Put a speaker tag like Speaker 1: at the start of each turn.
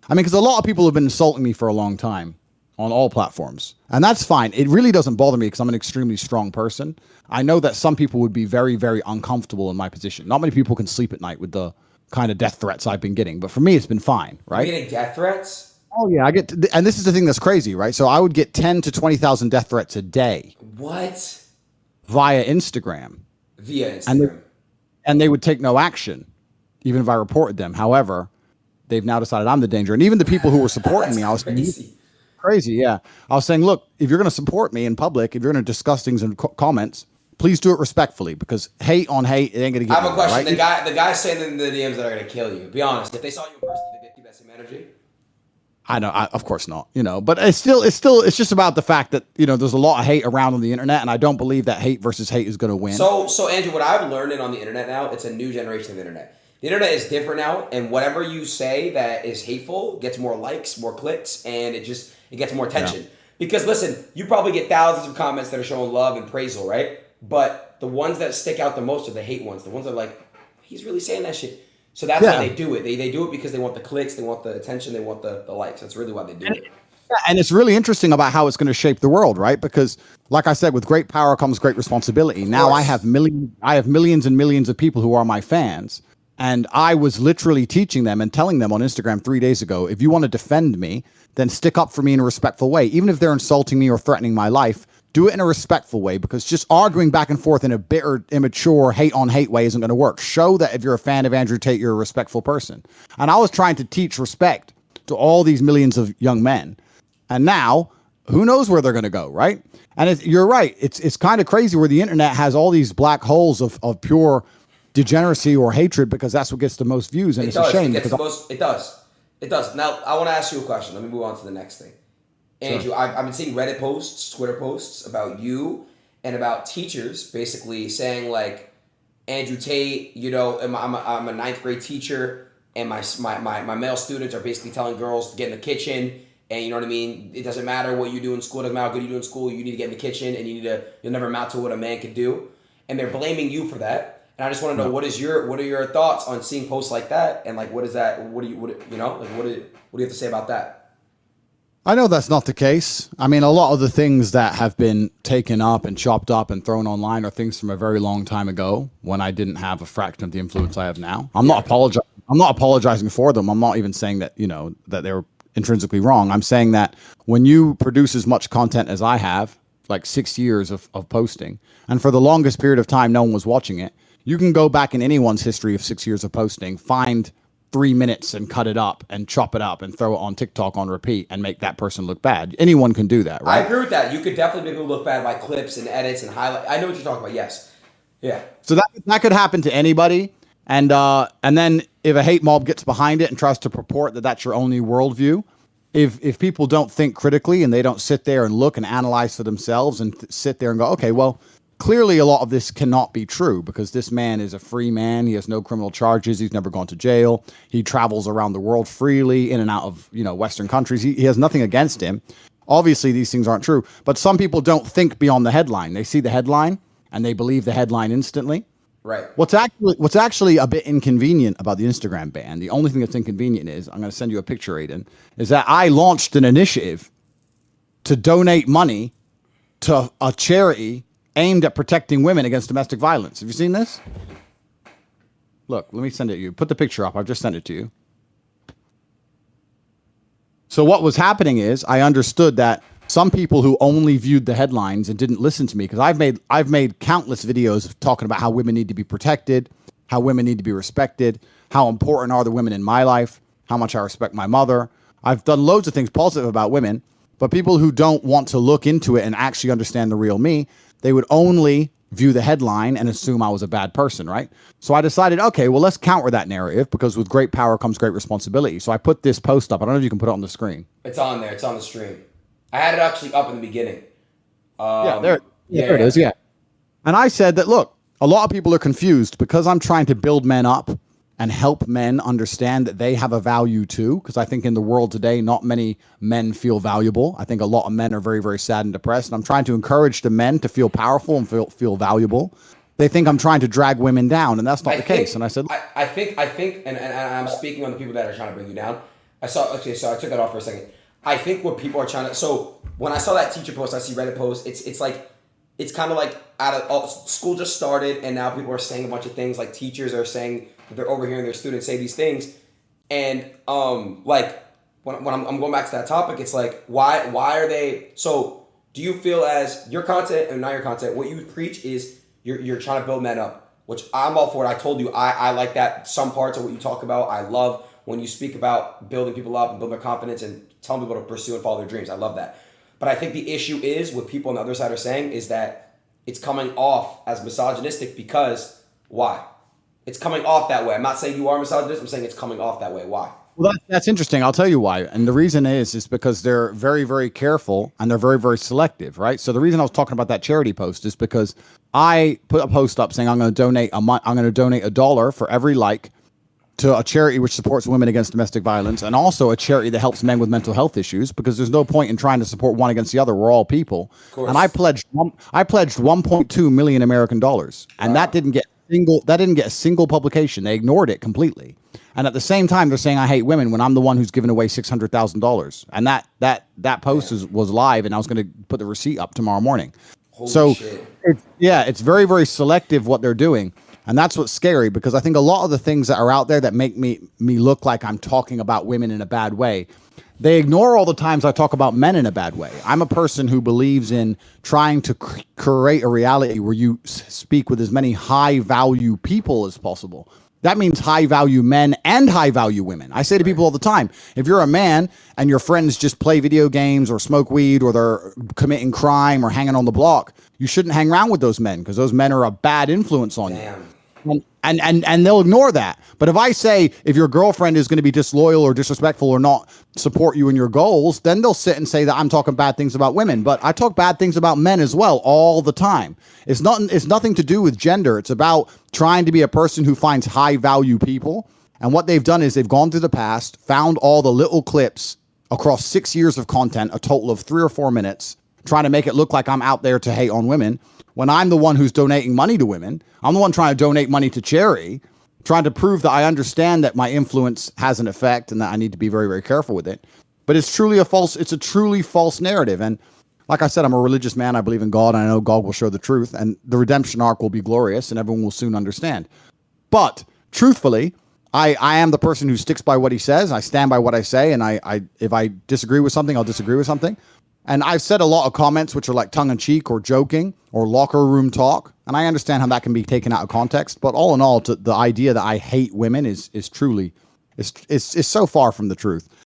Speaker 1: I mean, because a lot of people have been insulting me for a long time on all platforms. And that's fine. It really doesn't bother me because I'm an extremely strong person. I know that some people would be very, very uncomfortable in my position. Not many people can sleep at night with the kind of death threats I've been getting. But for me, it's been fine,
Speaker 2: You're
Speaker 1: right?
Speaker 2: getting death threats?
Speaker 1: Oh, yeah. And this is the thing that's crazy, right? So I would get 10 to 20,000 death threats a day
Speaker 2: What?
Speaker 1: via Instagram.
Speaker 2: Via
Speaker 1: And
Speaker 2: Instagram.
Speaker 1: and they would take no action, even if I reported them. However, they've now decided I'm the danger. And even the people who were supporting
Speaker 2: That's
Speaker 1: me, I was
Speaker 2: crazy.
Speaker 1: crazy. Yeah. I was saying, look, if you're going to support me in public, if you're going to discuss things in comments, please do it respectfully because hate on hate, it ain't going to
Speaker 2: I
Speaker 1: get
Speaker 2: have
Speaker 1: you
Speaker 2: a
Speaker 1: there,
Speaker 2: question.
Speaker 1: right?
Speaker 2: The guy's saying in the DMs that are gonna kill you. Be honest. If they saw you in person, do they keep that same energy?
Speaker 1: I know, of course not, but it's just about the fact that, there's a lot of hate around on the internet. And I don't believe that hate versus hate is going to win.
Speaker 2: So Andrew, what I've learned on the internet now, it's a new generation of the internet. The internet is different now, and whatever you say that is hateful gets more likes, more clicks, and it gets more attention.
Speaker 1: Yeah.
Speaker 2: Because listen, you probably get thousands of comments that are showing love and praisal, right? But the ones that stick out the most are the hate ones. The ones that are like, he's really saying that shit. So that's why
Speaker 1: Yeah.
Speaker 2: they do it. They do it because they want the clicks, they want the attention, they want the likes. That's really why they do it.
Speaker 1: Yeah, and it's really interesting about how it's going to shape the world, right? Because, like I said, with great power comes great responsibility. Now I have millions and millions of people who are my fans, and I was literally teaching them and telling them on Instagram 3 days ago, if you want to defend me, then stick up for me in a respectful way, even if they're insulting me or threatening my life. Do it in a respectful way, because just arguing back and forth in a bitter, immature, hate on hate way isn't going to work. Show that if you're a fan of Andrew Tate, you're a respectful person. And I was trying to teach respect to all these millions of young men. And now, who knows where they're going to go, right? And you're right. It's kind of crazy where the internet has all these black holes of pure degeneracy or hatred, because that's what gets the most views. And
Speaker 2: It
Speaker 1: it's
Speaker 2: does.
Speaker 1: a shame.
Speaker 2: It gets the most. It does. It does. Now I want to ask you a question. Let me move on to the next thing. Andrew, I've been seeing Reddit posts, Twitter posts about you and about teachers basically saying like, Andrew Tate, I'm a ninth grade teacher, and my male students are basically telling girls to get in the kitchen, and you know what I mean? It doesn't matter what you do in school, it doesn't matter how good you do in school, you need to get in the kitchen, and you'll never amount to what a man could do. And they're blaming you for that. And I just want to know what are your thoughts on seeing posts like that, and like what is that? What do you have to say about that?
Speaker 1: I know that's not the case. I mean, a lot of the things that have been taken up and chopped up and thrown online are things from a very long time ago, when I didn't have a fraction of the influence I have now. I'm not apologizing for them. I'm not even saying that, that they were intrinsically wrong. I'm saying that when you produce as much content as I have, like 6 years of posting, and for the longest period of time, no one was watching it, you can go back in anyone's history of 6 years of posting, find 3 minutes and cut it up and chop it up and throw it on TikTok on repeat and make that person look bad. Anyone can do that,
Speaker 2: I
Speaker 1: right?
Speaker 2: agree with that. You could definitely make people look bad by clips and edits and highlight. I know what you're talking about. Yes. Yeah.
Speaker 1: So that could happen to anybody. And then if a hate mob gets behind it and tries to purport that that's your only worldview, if people don't think critically and they don't sit there and look and analyze for themselves and sit there and go, okay, well, clearly a lot of this cannot be true, because this man is a free man. He has no criminal charges. He's never gone to jail. He travels around the world freely in and out of, Western countries. He has nothing against him. Obviously, these things aren't true, but some people don't think beyond the headline. They see the headline and they believe the headline instantly.
Speaker 2: Right.
Speaker 1: What's actually a bit inconvenient about the Instagram ban, the only thing that's inconvenient is, I'm going to send you a picture, Adin, is that I launched an initiative to donate money to a charity aimed at protecting women against domestic violence. Have you seen this? Look, let me send it to you. Put the picture up. I've just sent it to you. So what was happening is, I understood that some people who only viewed the headlines and didn't listen to me, because I've made countless videos of talking about how women need to be protected, how women need to be respected, how important are the women in my life, how much I respect my mother. I've done loads of things positive about women, but people who don't want to look into it and actually understand the real me, they would only view the headline and assume I was a bad person, right? So I decided, okay, well, let's counter that narrative, because with great power comes great responsibility. So I put this post up. I don't know if you can put it on the screen.
Speaker 2: It's on there. It's on the stream. I had it actually up in the beginning.
Speaker 1: There it is. Yeah. And I said that, look, a lot of people are confused because I'm trying to build men up and help men understand that they have a value too. Because I think in the world today, not many men feel valuable. I think a lot of men are very, very sad and depressed. And I'm trying to encourage the men to feel powerful and feel valuable. They think I'm trying to drag women down, and that's not the case. And I said,
Speaker 2: I think, and I'm speaking on the people that are trying to bring you down. Okay, so I took that off for a second. I think what people are trying to. So when I saw that teacher post, I see Reddit post. It's like it's kind of like school just started, and now people are saying a bunch of things. Like teachers are saying that they're overhearing their students say these things, and like when I'm going back to that topic, it's like why are they so? Do you feel as your content and not your content, what you preach is you're trying to build men up, which I'm all for it. I told you I like that. Some parts of what you talk about, I love when you speak about building people up and building their confidence and telling people to pursue and follow their dreams. I love that. But I think the issue is what people on the other side are saying is that it's coming off as misogynistic because why? It's coming off that way. I'm not saying you are misogynist. I'm saying it's coming off that way. Why?
Speaker 1: Well, that's interesting. I'll tell you why. And the reason is because they're very, very careful and they're very, very selective, right? So the reason I was talking about that charity post is because I put a post up saying I'm going to donate $1 for every like to a charity which supports women against domestic violence, and also a charity that helps men with mental health issues, because there's no point in trying to support one against the other. We're all people. And I pledged 1.2 million American dollars, and that didn't get a single publication. They ignored it completely. And at the same time, they're saying I hate women when I'm the one who's given away $600,000. And that post was live, and I was going to put the receipt up tomorrow morning.
Speaker 2: Holy shit.
Speaker 1: It's very, very selective what they're doing. And that's what's scary, because I think a lot of the things that are out there that make me look like I'm talking about women in a bad way, they ignore all the times I talk about men in a bad way. I'm a person who believes in trying to create a reality where you speak with as many high value people as possible. That means high value men and high value women. I say to people all the time, if you're a man and your friends just play video games or smoke weed or they're committing crime or hanging on the block, you shouldn't hang around with those men, because those men are a bad influence on you. And they'll ignore that. But if I say, if your girlfriend is going to be disloyal or disrespectful or not support you in your goals, then they'll sit and say that I'm talking bad things about women. But I talk bad things about men as well all the time. It's nothing to do with gender. It's about trying to be a person who finds high value people. And what they've done is they've gone through the past, found all the little clips across 6 years of content, a total of 3 or 4 minutes, trying to make it look like I'm out there to hate on women, when I'm the one who's donating money to women. I'm the one trying to donate money to charity, trying to prove that I understand that my influence has an effect and that I need to be very, very careful with it. But it's a truly false narrative. And like I said, I'm a religious man. I believe in God, and I know God will show the truth, and the redemption arc will be glorious, and everyone will soon understand. But truthfully, I am the person who sticks by what he says. I stand by what I say, and if I disagree with something, I'll disagree with something. And I've said a lot of comments which are like tongue-in-cheek or joking or locker room talk, and I understand how that can be taken out of context. But all in all, the idea that I hate women is truly so far from the truth.